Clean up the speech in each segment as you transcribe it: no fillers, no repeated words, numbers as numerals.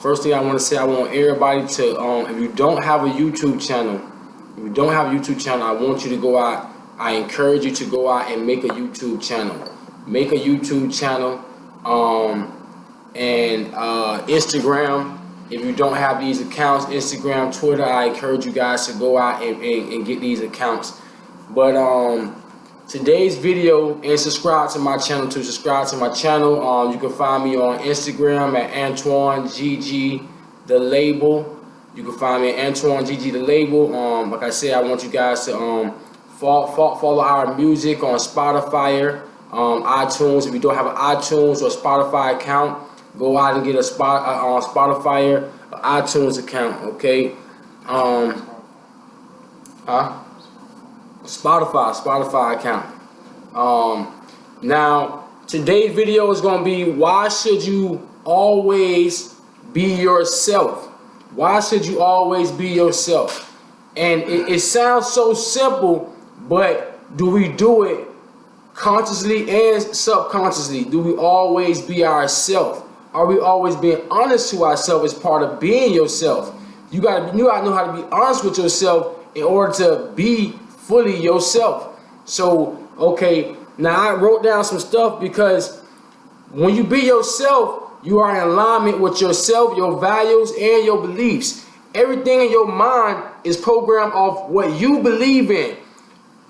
First thing I want to say, I want everybody to, if you don't have a YouTube channel, I want you to go out. I encourage you to go out and make a YouTube channel. Make a YouTube channel, and Instagram. If you don't have these accounts, Instagram, Twitter, I encourage you guys to go out and get these accounts. But today's video, and subscribe to my channel too. Subscribe to my channel. You can find me on Instagram at Antoine GG the Label. You can find me at Antoine GG the Label. Like I said, I want you guys to follow our music on Spotify, iTunes. If you don't have an iTunes or Spotify account, go out and get a Spotify or iTunes account. Okay. Spotify account. Now today's video is gonna be, why should you always be yourself? Why should you always be yourself? And it sounds so simple, but do we do it consciously and subconsciously? Do we always be ourselves? Are we always being honest to ourselves as part of being yourself? You gotta know how to be honest with yourself in order to be fully yourself. So, okay, now I wrote down some stuff, because when you be yourself, you are in alignment with yourself, your values, and your beliefs. Everything in your mind is programmed off what you believe in.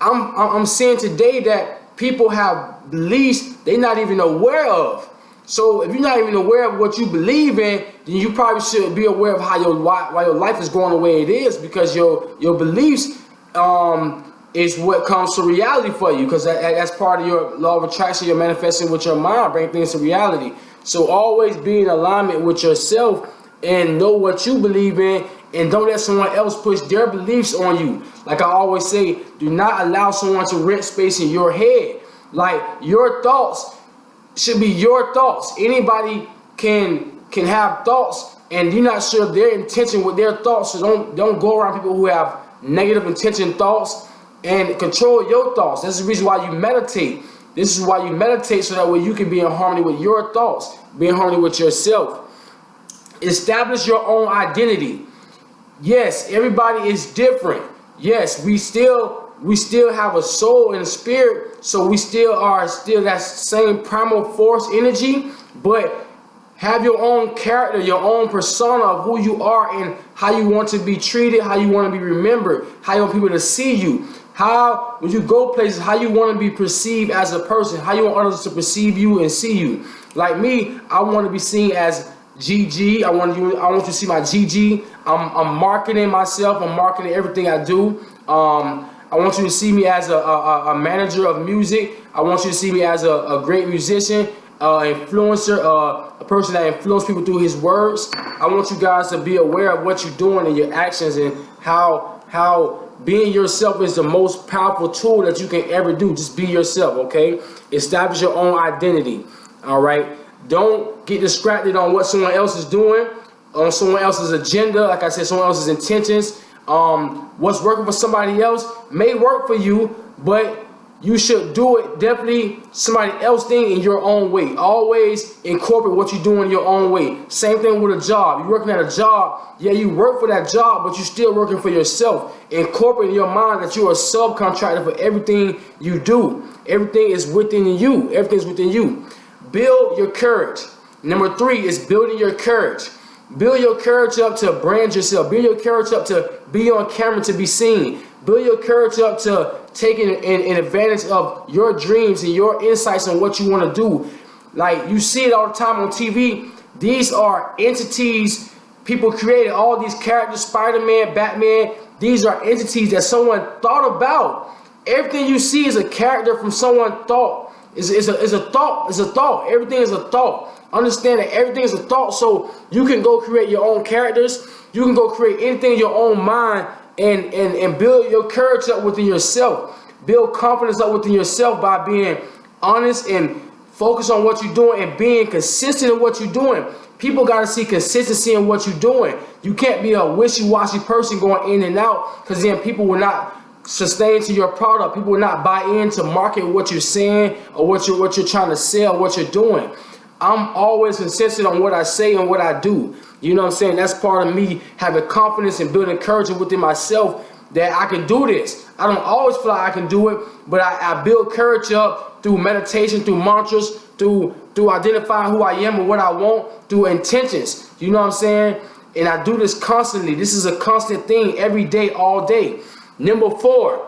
I'm seeing today that people have beliefs they're not even aware of. So if you're not even aware of what you believe in, then you probably should be aware of why your life is going the way it is, because your beliefs is what comes to reality for you, because that's part of your law of attraction. You're manifesting with your mind, bring things to reality. So always be in alignment with yourself and know what you believe in, and don't let someone else push their beliefs on you. Like I always say, do not allow someone to rent space in your head. Like, your thoughts should be your thoughts. Anybody can have thoughts, and you're not sure of their intention with their thoughts. So don't go around people who have negative intention thoughts, and control your thoughts. That's the reason why you meditate. This is why you meditate, so that way you can be in harmony with your thoughts, be in harmony with yourself. Establish your own identity. Yes, everybody is different. Yes, we still have a soul and a spirit, so we still that same primal force energy, but have your own character, your own persona of who you are and how you want to be treated, how you want to be remembered, how you want people to see you, how, when you go places, how you want to be perceived as a person, how you want others to perceive you and see you. Like me, I want to be seen as GG. I want you to see my GG. I'm marketing myself. I'm marketing everything I do. I want you to see me as a manager of music. I want you to see me as a great musician, influencer, a person that influences people through his words. I want you guys to be aware of what you're doing and your actions, and how being yourself is the most powerful tool that you can ever do. Just be yourself, okay? Establish your own identity, all right? Don't get distracted on what someone else is doing, on someone else's agenda. Like I said, someone else's intentions. What's working for somebody else may work for you, but you should do it definitely somebody else thing in your own way. Always incorporate what you do in your own way. Same thing with a job. You're working at a job. Yeah, you work for that job, but you're still working for yourself. Incorporate in your mind that you're a subcontractor for everything you do. Everything is within you. Everything's within you. Build your courage. Number 3 is building your courage. Build your courage up to brand yourself. Build your courage up to be on camera, to be seen. Build your courage up to taking an advantage of your dreams and your insights on what you want to do. Like, you see it all the time on TV. These are entities people created. All these characters, Spider-Man, Batman, these are entities that someone thought about. Everything you see is a character from someone thought. It's a thought. It's a thought. Everything is a thought. Understand that everything is a thought, so you can go create your own characters. You can go create anything in your own mind, and build your courage up within yourself. Build confidence up within yourself by being honest and focus on what you're doing and being consistent in what you're doing. People got to see consistency in what you're doing. You can't be a wishy-washy person going in and out, because then people will not sustain to your product. People will not buy into market what you're saying or what you're trying to sell, what you're doing. I'm always consistent on what I say and what I do. You know what I'm saying? That's part of me having confidence and building courage within myself that I can do this. I don't always feel like I can do it, but I build courage up through meditation, through mantras, through identifying who I am and what I want, through intentions. You know what I'm saying? And I do this constantly. This is a constant thing every day, all day. Number four,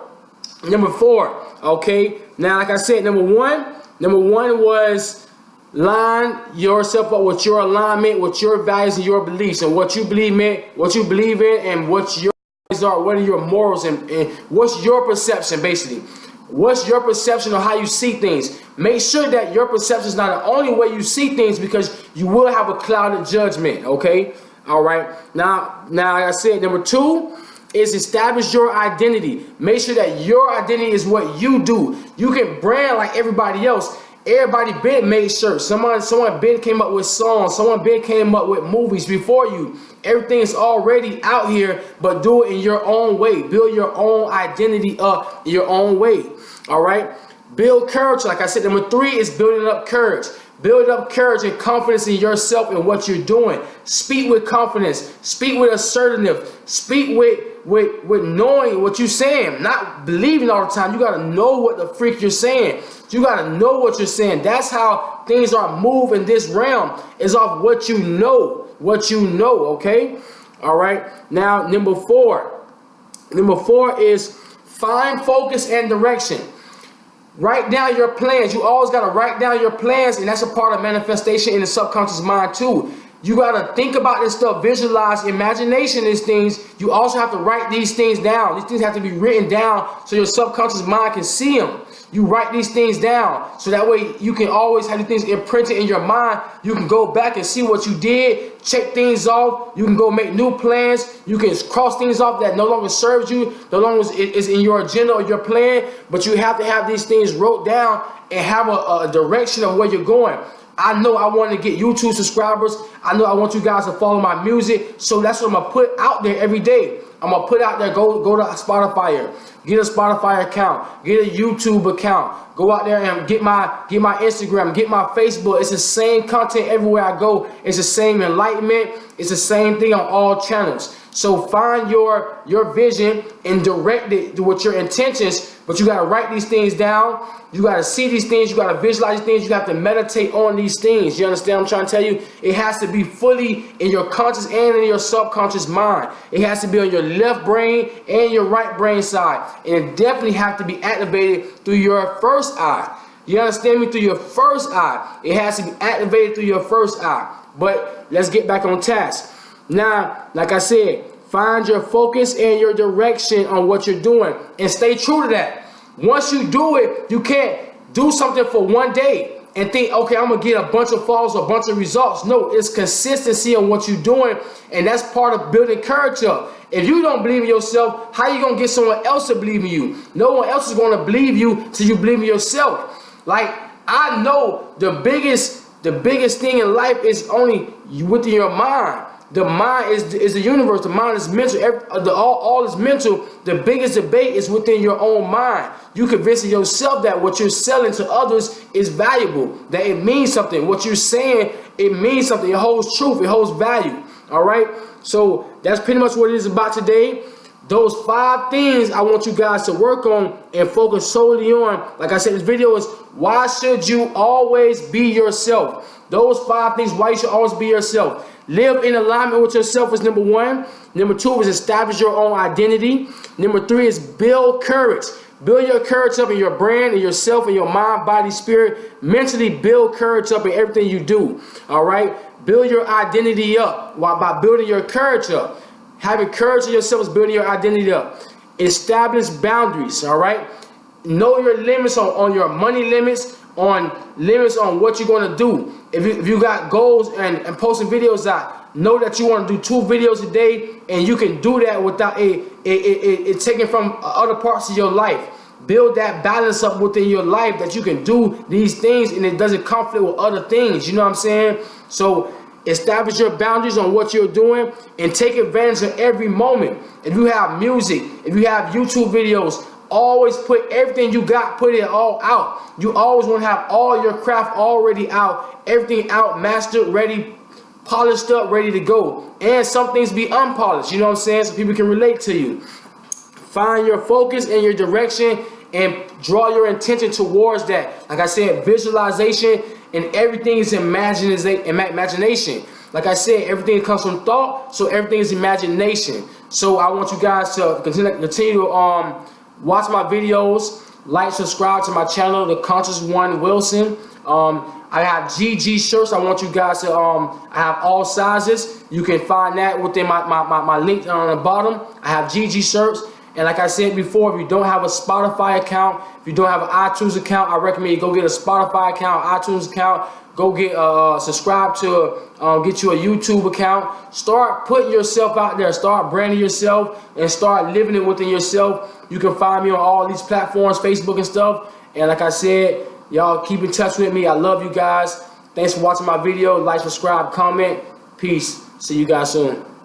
okay? Now, like I said, number one was line yourself up with your alignment, with your values and your beliefs, and what you believe in, and what your values are, what are your morals, and what's your perception, basically. What's your perception of how you see things? Make sure that your perception is not the only way you see things, because you will have a clouded judgment, okay? All right. Now, like I said, number two is establish your identity. Make sure that your identity is what you do. You can brand like everybody else. Everybody been made shirts. Someone been came up with songs. Someone been came up with movies before you. Everything is already out here, but do it in your own way. Build your own identity up your own way. All right. Build courage. Like I said, number three is building up courage. Build up courage and confidence in yourself and what you're doing. Speak with confidence. Speak with assertiveness. Speak with knowing what you're saying, not believing all the time. You got to know what the freak you're saying. You got to know what you're saying. That's how things are moved in this realm, is off what you know. What you know, okay? All right. Now, number four is find focus and direction. Write down your plans. You always got to write down your plans, and that's a part of manifestation in the subconscious mind too. You got to think about this stuff, visualize, imagination these things. You also have to write these things down. These things have to be written down so your subconscious mind can see them. You write these things down so that way you can always have these things imprinted in your mind. You can go back and see what you did, check things off. You can go make new plans. You can cross things off that no longer serves you, no longer is in your agenda or your plan. But you have to have these things wrote down and have a direction of where you're going. I know I want to get YouTube subscribers. I know I want you guys to follow my music. So that's what I'm going to put out there every day. I'm going to put out there, go to Spotify, get a Spotify account, get a YouTube account, go out there and get my Instagram, get my Facebook. It's the same content everywhere I go. It's the same enlightenment. It's the same thing on all channels. So find your vision and direct it with your intentions, but you got to write these things down. You got to see these things. You got to visualize these things. You have to meditate on these things. You understand what I'm trying to tell you? It has to be fully in your conscious and in your subconscious mind. It has to be on your left brain and your right brain side. And it definitely have to be activated through your first eye. You understand me? Through your first eye. It has to be activated through your first eye. But let's get back on task. Now, like I said, find your focus and your direction on what you're doing and stay true to that. Once you do it, you can't do something for one day and think, okay, I'm going to get a bunch of follows, a bunch of results. No, it's consistency on what you're doing, and that's part of building courage up. If you don't believe in yourself, how are you going to get someone else to believe in you? No one else is going to believe you till you believe in yourself. Like, I know the biggest thing in life is only within your mind. The mind is the universe. The mind is mental. All is mental. The biggest debate is within your own mind. You convincing yourself that what you're selling to others is valuable, that it means something. What you're saying, it means something. It holds truth. It holds value. All right? So that's pretty much what it is about today. Those 5 things I want you guys to work on and focus solely on. Like I said, this video is why should you always be yourself? Those 5 things why you should always be yourself. Live in alignment with yourself is number 1. Number 2 is establish your own identity. Number 3 is build courage. Build your courage up in your brand, in yourself, in your mind, body, spirit. Mentally build courage up in everything you do. All right? Build your identity up by building your courage up. Having courage in yourself is building your identity up. Establish boundaries. All right? Know your limits on your money limits, on what you're going to do. If you got goals and posting videos out, know that you want to do 2 videos a day, and you can do that without it taken from other parts of your life. Build that balance up within your life that you can do these things and it doesn't conflict with other things. You know what I'm saying? So establish your boundaries on what you're doing and take advantage of every moment. If you have music, if you have YouTube videos, always put everything you got, put it all out. You always want to have all your craft already out, everything out, mastered, ready, polished up, ready to go. And some things be unpolished, you know what I'm saying, so people can relate to you. Find your focus and your direction and draw your intention towards that. Like I said, visualization, and everything is imagination. Like I said, everything comes from thought, so everything is imagination. So I want you guys to continue to watch my videos, like, subscribe to my channel, The Conscious One Wilson. I have GG shirts. I want you guys to I have all sizes. You can find that within my link on the bottom. I have GG shirts. And like I said before, if you don't have a Spotify account, if you don't have an iTunes account, I recommend you go get a Spotify account, iTunes account. Go get subscribe to get you a YouTube account. Start putting yourself out there. Start branding yourself and start living it within yourself. You can find me on all these platforms, Facebook and stuff. And like I said, y'all keep in touch with me. I love you guys. Thanks for watching my video. Like, subscribe, comment. Peace. See you guys soon.